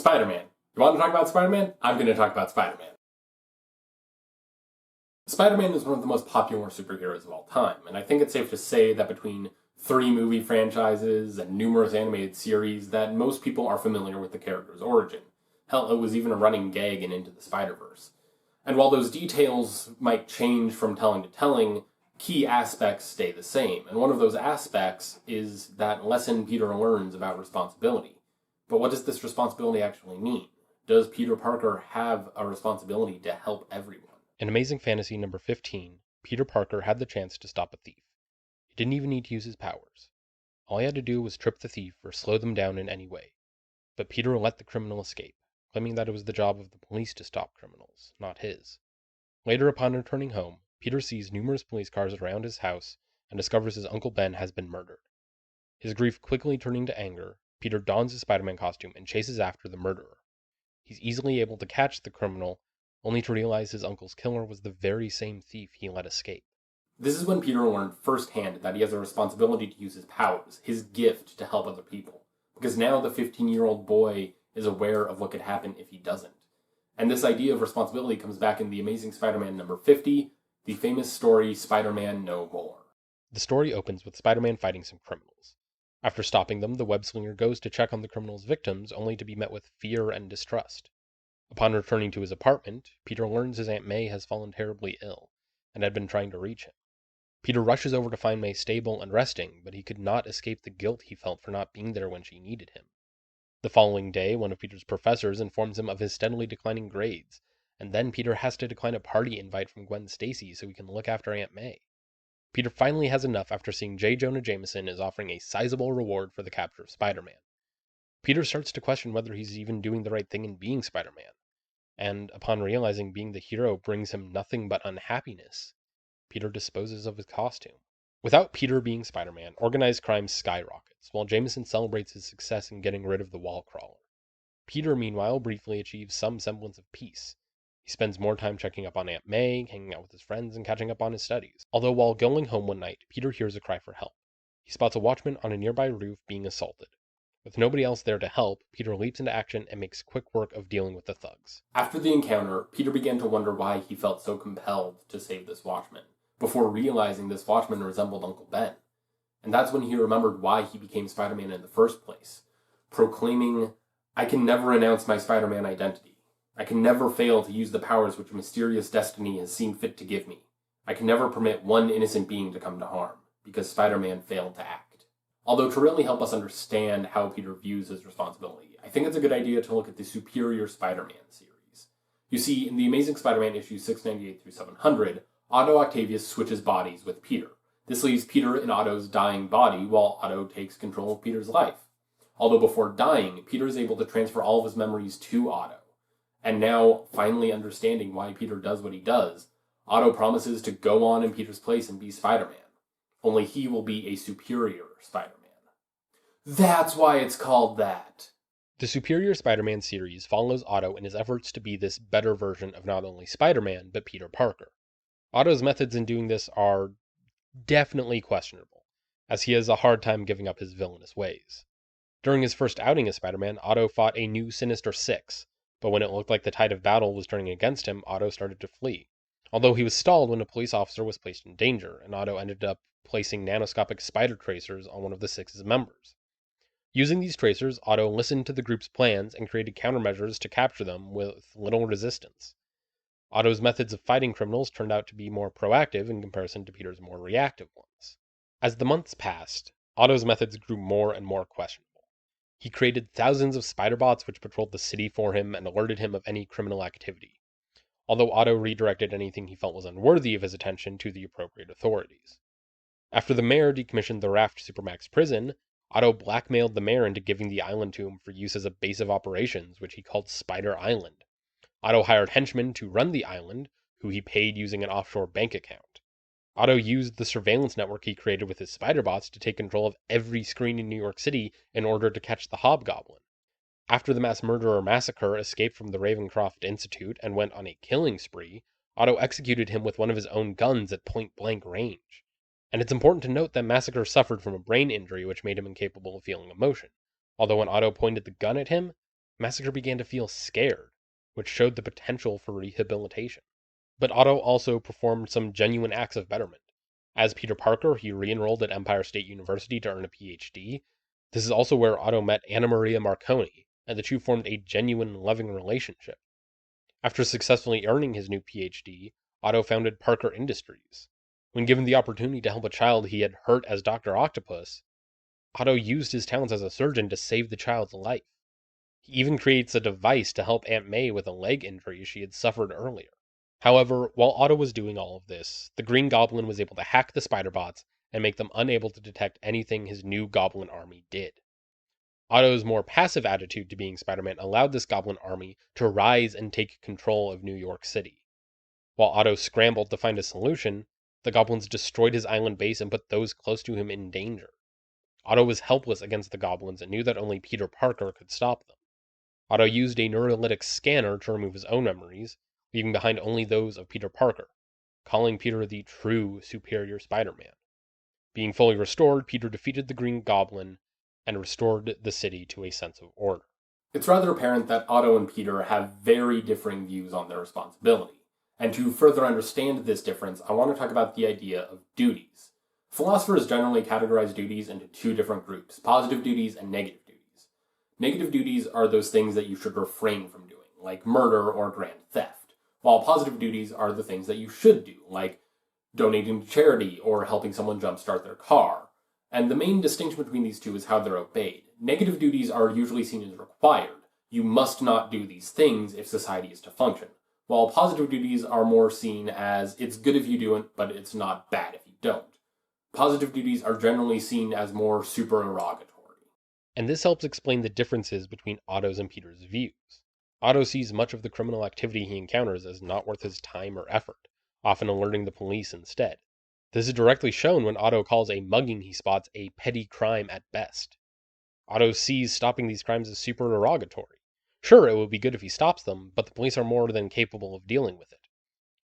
Spider-Man. You want to talk about Spider-Man? I'm going to talk about Spider-Man. Spider-Man is one of the most popular superheroes of all time, and I think it's safe to say that between 3 movie franchises and numerous animated series that most people are familiar with the character's origin. Hell, it was even a running gag in Into the Spider-Verse. And while those details might change from telling to telling, key aspects stay the same, and one of those aspects is that lesson Peter learns about responsibility. But what does this responsibility actually mean? Does Peter Parker have a responsibility to help everyone? In Amazing Fantasy number 15, Peter Parker had the chance to stop a thief. He didn't even need to use his powers. All he had to do was trip the thief or slow them down in any way. But Peter let the criminal escape, claiming that it was the job of the police to stop criminals, not his. Later, upon returning home, Peter sees numerous police cars around his house and discovers his Uncle Ben has been murdered. His grief quickly turning to anger, Peter dons his Spider-Man costume and chases after the murderer. He's easily able to catch the criminal, only to realize his uncle's killer was the very same thief he let escape. This is when Peter learned firsthand that he has a responsibility to use his powers, his gift, to help other people. Because now the 15-year-old boy is aware of what could happen if he doesn't. And this idea of responsibility comes back in The Amazing Spider-Man number 50, the famous story Spider-Man No More. The story opens with Spider-Man fighting some criminals. After stopping them, the web-slinger goes to check on the criminals' victims, only to be met with fear and distrust. Upon returning to his apartment, Peter learns his Aunt May has fallen terribly ill, and had been trying to reach him. Peter rushes over to find May stable and resting, but he could not escape the guilt he felt for not being there when she needed him. The following day, one of Peter's professors informs him of his steadily declining grades, and then Peter has to decline a party invite from Gwen Stacy so he can look after Aunt May. Peter finally has enough after seeing J. Jonah Jameson is offering a sizable reward for the capture of Spider-Man. Peter starts to question whether he's even doing the right thing in being Spider-Man, and upon realizing being the hero brings him nothing but unhappiness, Peter disposes of his costume. Without Peter being Spider-Man, organized crime skyrockets, while Jameson celebrates his success in getting rid of the wall crawler. Peter, meanwhile, briefly achieves some semblance of peace. He spends more time checking up on Aunt May, hanging out with his friends, and catching up on his studies. Although while going home one night, Peter hears a cry for help. He spots a watchman on a nearby roof being assaulted. With nobody else there to help, Peter leaps into action and makes quick work of dealing with the thugs. After the encounter, Peter began to wonder why he felt so compelled to save this watchman, before realizing this watchman resembled Uncle Ben. And that's when he remembered why he became Spider-Man in the first place, proclaiming, "I can never announce my Spider-Man identity. I can never fail to use the powers which mysterious destiny has seen fit to give me. I can never permit one innocent being to come to harm, because Spider-Man failed to act." Although to really help us understand how Peter views his responsibility, I think it's a good idea to look at the Superior Spider-Man series. You see, in the Amazing Spider-Man issues 698 through 700, Otto Octavius switches bodies with Peter. This leaves Peter in Otto's dying body while Otto takes control of Peter's life. Although before dying, Peter is able to transfer all of his memories to Otto. And now, finally understanding why Peter does what he does, Otto promises to go on in Peter's place and be Spider-Man. Only he will be a superior Spider-Man. That's why it's called that. The Superior Spider-Man series follows Otto in his efforts to be this better version of not only Spider-Man, but Peter Parker. Otto's methods in doing this are definitely questionable, as he has a hard time giving up his villainous ways. During his first outing as Spider-Man, Otto fought a new Sinister Six, but when it looked like the tide of battle was turning against him, Otto started to flee. Although he was stalled when a police officer was placed in danger, and Otto ended up placing nanoscopic spider tracers on one of the Six's members. Using these tracers, Otto listened to the group's plans and created countermeasures to capture them with little resistance. Otto's methods of fighting criminals turned out to be more proactive in comparison to Peter's more reactive ones. As the months passed, Otto's methods grew more and more questionable. He created thousands of spider bots which patrolled the city for him and alerted him of any criminal activity, although Otto redirected anything he felt was unworthy of his attention to the appropriate authorities. After the mayor decommissioned the Raft Supermax prison, Otto blackmailed the mayor into giving the island to him for use as a base of operations, which he called Spider Island. Otto hired henchmen to run the island, who he paid using an offshore bank account. Otto used the surveillance network he created with his spider bots to take control of every screen in New York City in order to catch the Hobgoblin. After the mass murderer massacre escaped from the Ravencroft Institute and went on a killing spree, Otto executed him with one of his own guns at point-blank range. And it's important to note that Massacre suffered from a brain injury which made him incapable of feeling emotion, although when Otto pointed the gun at him, Massacre began to feel scared, which showed the potential for rehabilitation. But Otto also performed some genuine acts of betterment. As Peter Parker, he re-enrolled at Empire State University to earn a PhD. This is also where Otto met Anna Maria Marconi, and the two formed a genuine, loving relationship. After successfully earning his new PhD, Otto founded Parker Industries. When given the opportunity to help a child he had hurt as Dr. Octopus, Otto used his talents as a surgeon to save the child's life. He even creates a device to help Aunt May with a leg injury she had suffered earlier. However, while Otto was doing all of this, the Green Goblin was able to hack the Spider-Bots and make them unable to detect anything his new Goblin army did. Otto's more passive attitude to being Spider-Man allowed this Goblin army to rise and take control of New York City. While Otto scrambled to find a solution, the Goblins destroyed his island base and put those close to him in danger. Otto was helpless against the Goblins and knew that only Peter Parker could stop them. Otto used a neurolytic scanner to remove his own memories, leaving behind only those of Peter Parker, calling Peter the true superior Spider-Man. Being fully restored, Peter defeated the Green Goblin and restored the city to a sense of order. It's rather apparent that Otto and Peter have very differing views on their responsibility. And to further understand this difference, I want to talk about the idea of duties. Philosophers generally categorize duties into two different groups, positive duties and negative duties. Negative duties are those things that you should refrain from doing, like murder or grand theft, while positive duties are the things that you should do, like donating to charity or helping someone jumpstart their car. And the main distinction between these two is how they're obeyed. Negative duties are usually seen as required. You must not do these things if society is to function. While positive duties are more seen as it's good if you do it, but it's not bad if you don't. Positive duties are generally seen as more supererogatory. And this helps explain the differences between Otto's and Peter's views. Otto sees much of the criminal activity he encounters as not worth his time or effort, often alerting the police instead. This is directly shown when Otto calls a mugging he spots a petty crime at best. Otto sees stopping these crimes as supererogatory. Sure, it will be good if he stops them, but the police are more than capable of dealing with it.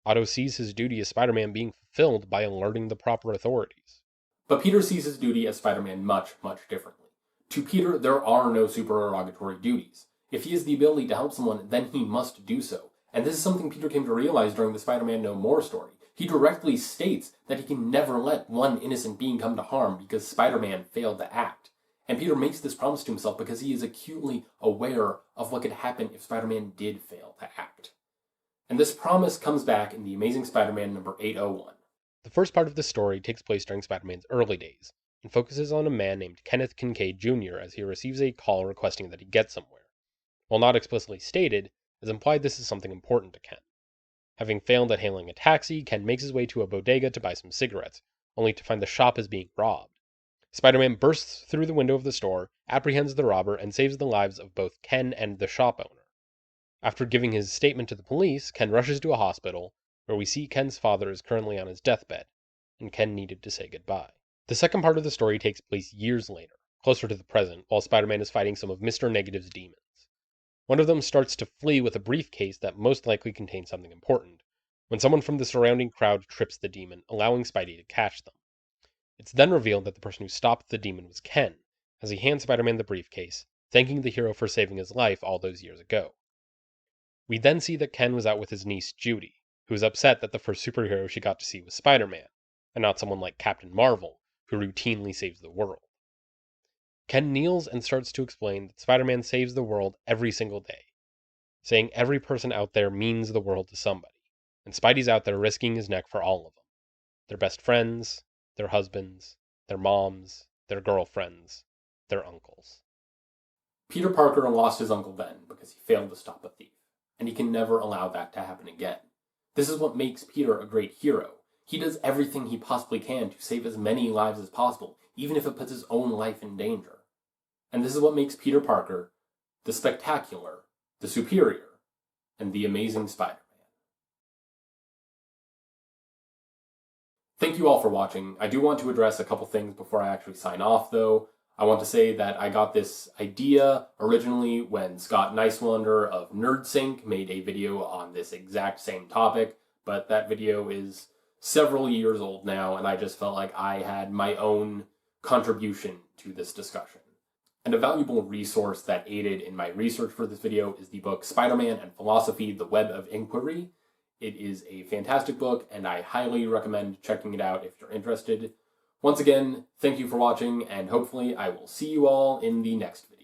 Otto sees his duty as Spider-Man being fulfilled by alerting the proper authorities. But Peter sees his duty as Spider-Man much, much differently. To Peter, there are no supererogatory duties. If he has the ability to help someone, then he must do so. And this is something Peter came to realize during the Spider-Man No More story. He directly states that he can never let one innocent being come to harm because Spider-Man failed to act. And Peter makes this promise to himself because he is acutely aware of what could happen if Spider-Man did fail to act. And this promise comes back in The Amazing Spider-Man number 801. The first part of the story takes place during Spider-Man's early days, and focuses on a man named Kenneth Kincaid Jr. as he receives a call requesting that he get somewhere. While not explicitly stated, it's implied this is something important to Ken. Having failed at hailing a taxi, Ken makes his way to a bodega to buy some cigarettes, only to find the shop is being robbed. Spider-Man bursts through the window of the store, apprehends the robber, and saves the lives of both Ken and the shop owner. After giving his statement to the police, Ken rushes to a hospital, where we see Ken's father is currently on his deathbed, and Ken needed to say goodbye. The second part of the story takes place years later, closer to the present, while Spider-Man is fighting some of Mr. Negative's demons. One of them starts to flee with a briefcase that most likely contains something important, when someone from the surrounding crowd trips the demon, allowing Spidey to catch them. It's then revealed that the person who stopped the demon was Ken, as he hands Spider-Man the briefcase, thanking the hero for saving his life all those years ago. We then see that Ken was out with his niece Judy, who was upset that the first superhero she got to see was Spider-Man, and not someone like Captain Marvel, who routinely saves the world. Ken kneels and starts to explain that Spider-Man saves the world every single day, saying every person out there means the world to somebody, and Spidey's out there risking his neck for all of them. Their best friends, their husbands, their moms, their girlfriends, their uncles. Peter Parker lost his Uncle Ben because he failed to stop a thief, and he can never allow that to happen again. This is what makes Peter a great hero. He does everything he possibly can to save as many lives as possible, even if it puts his own life in danger. And this is what makes Peter Parker the spectacular, the superior, and the amazing Spider-Man. Thank you all for watching. I do want to address a couple things before I actually sign off, though. I want to say that I got this idea originally when Scott Nicewander of NerdSync made a video on this exact same topic, but that video is several years old now, and I just felt like I had my own contribution to this discussion. And a valuable resource that aided in my research for this video is the book Spider-Man and Philosophy, The Web of Inquiry. It is a fantastic book, and I highly recommend checking it out if you're interested. Once again, thank you for watching, and hopefully I will see you all in the next video.